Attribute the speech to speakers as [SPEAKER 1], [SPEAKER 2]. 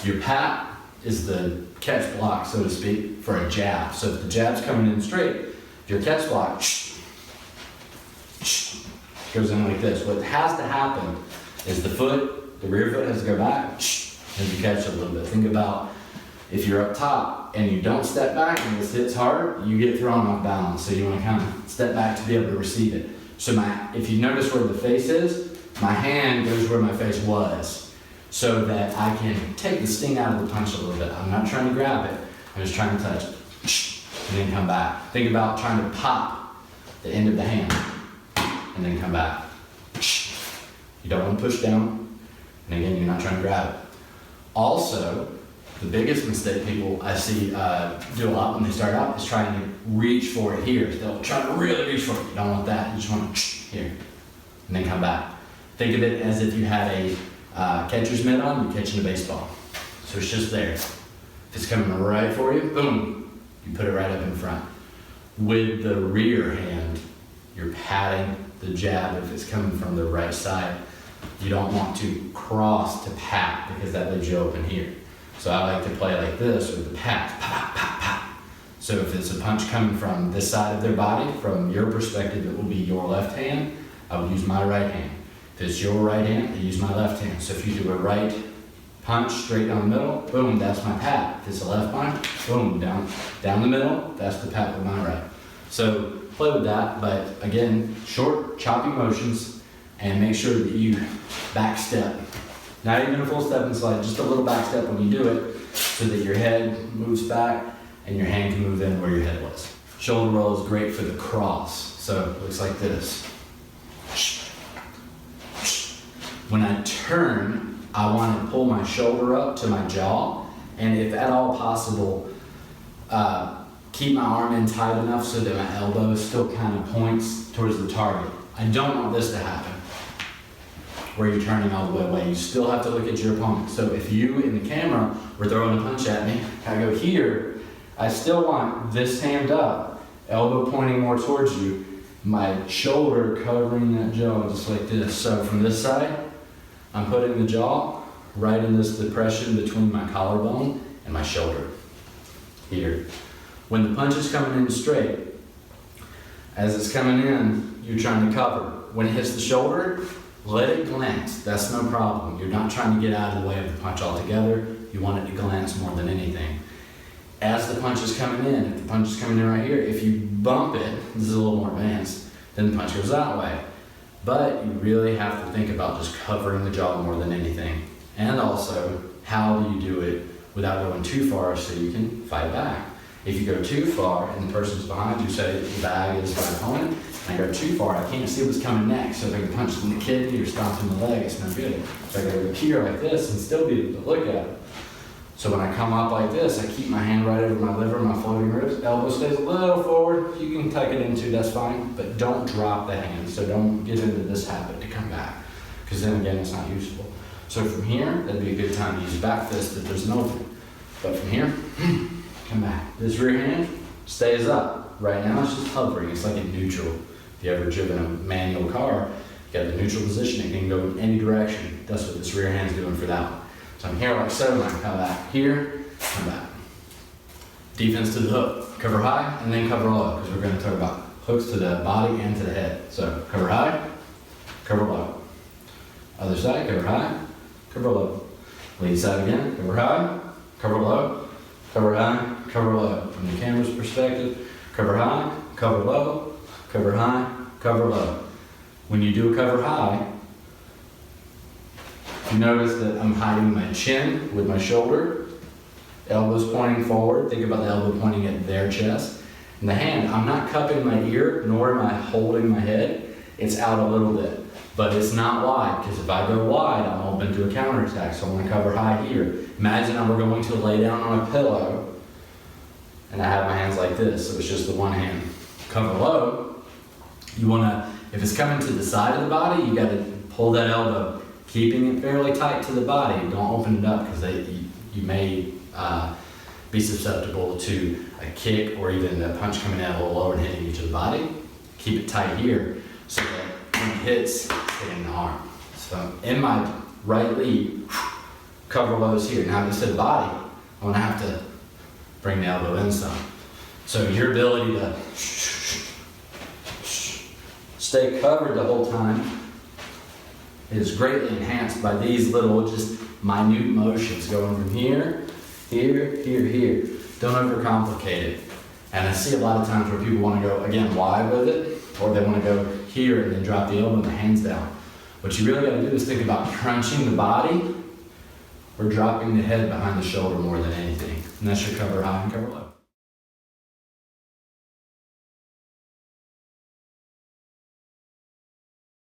[SPEAKER 1] Your pat is the catch block, so to speak, for a jab. So if the jab's coming in straight, your catch block goes in like this. What has to happen is the rear foot has to go back, and you catch it a little bit. Think about if you're up top and you don't step back and this hits hard, you get thrown off balance. So you want to kind of step back to be able to receive it. So if you notice where the face is, my hand goes where my face was, so that I can take the sting out of the punch a little bit. I'm not trying to grab it, I'm just trying to touch it, and then come back. Think about trying to pop the end of the hand, and then come back. You don't want to push down, and again, you're not trying to grab it. Also, the biggest mistake people I see do a lot when they start out is trying to reach for it here. They'll try to really reach for it. You don't want that. You just want to here, and then come back. Think of it as if you had a catcher's mitt on, you're catching a baseball. So it's just there. If it's coming right for you, boom, you put it right up in front. With the rear hand, you're patting the jab if it's coming from the right side. You don't want to cross to pat because that leaves you open here. So I like to play like this with the pat, pat, pat, pat. So if it's a punch coming from this side of their body, from your perspective, it will be your left hand. I would use my right hand. If it's your right hand, I use my left hand. So if you do a right punch straight down the middle, boom, that's my pat. If it's a left punch, boom, down the middle, that's the pat with my right. So play with that, but again, short, choppy motions, and make sure that you back step. Not even a full step and slide, just a little back step when you do it, so that your head moves back and your hand can move in where your head was. Shoulder roll is great for the cross. So it looks like this. When I turn, I want to pull my shoulder up to my jaw, and if at all possible, keep my arm in tight enough so that my elbow still kind of points towards the target. I don't want this to happen, where you're turning all the way away. You still have to look at your opponent. So if you, in the camera, were throwing a punch at me, I go here, I still want this hand up, elbow pointing more towards you, my shoulder covering that jaw just like this. So from this side, I'm putting the jaw right in this depression between my collarbone and my shoulder, here. When the punch is coming in straight, as it's coming in, you're trying to cover. When it hits the shoulder, let it glance, that's no problem. You're not trying to get out of the way of the punch altogether. You want it to glance more than anything. As the punch is coming in, if the punch is coming in right here, if you bump it, this is a little more advanced, then the punch goes that way. But you really have to think about just covering the jaw more than anything. And also, how do you do it without going too far so you can fight back? If you go too far and the person's behind you, say the bag is my opponent, and I go too far, I can't see what's coming next. So if I can punch in the kidney or stomp in the leg, it's no good. So I gotta go here like this and still be able to look at it. So when I come up like this, I keep my hand right over my liver, my floating ribs, elbow stays a little forward. You can tuck it into, that's fine, but don't drop the hand. So don't get into this habit to come back, because then again, it's not useful. So from here, that'd be a good time to use back fist if there's an opening. But from here, come back. This rear hand stays up. Right now, it's just hovering. It's like a neutral. If you ever driven a manual car, you got the neutral position. It can go in any direction. That's what this rear hand's doing for that one. So I'm here like so, and I come back here, come back. Defense to the hook. Cover high, and then cover low, because we're going to talk about hooks to the body and to the head. So cover high, cover low. Other side, cover high, cover low. Lead side again, cover high, cover low, cover high, cover low. From the camera's perspective, cover high, cover low, cover high, cover low. When you do a cover high, you notice that I'm hiding my chin with my shoulder, elbows pointing forward. Think about the elbow pointing at their chest. And the hand, I'm not cupping my ear, nor am I holding my head. It's out a little bit, but it's not wide, because if I go wide, I'm open to a counterattack. So I'm going to cover high here. Imagine I'm going to lay down on a pillow, and I have my hands like this, so it's just the one hand. Cover low, you want to, if it's coming to the side of the body, you got to pull that elbow, keeping it fairly tight to the body. Don't open it up, because you may be susceptible to a kick or even a punch coming out a little lower and hitting you to the body. Keep it tight here so that when it hits, it's hitting the arm. So in my right lead, cover low is here. Now instead of body, I'm gonna have to bring the elbow in some. So your ability to stay covered the whole time is greatly enhanced by these little, just minute motions going from here, here, here, here. Don't overcomplicate it. And I see a lot of times where people want to go, again, wide with it, or they want to go here and then drop the elbow and the hands down. What you really got to do is think about crunching the body or dropping the head behind the shoulder more than anything. And that's your cover high and cover low.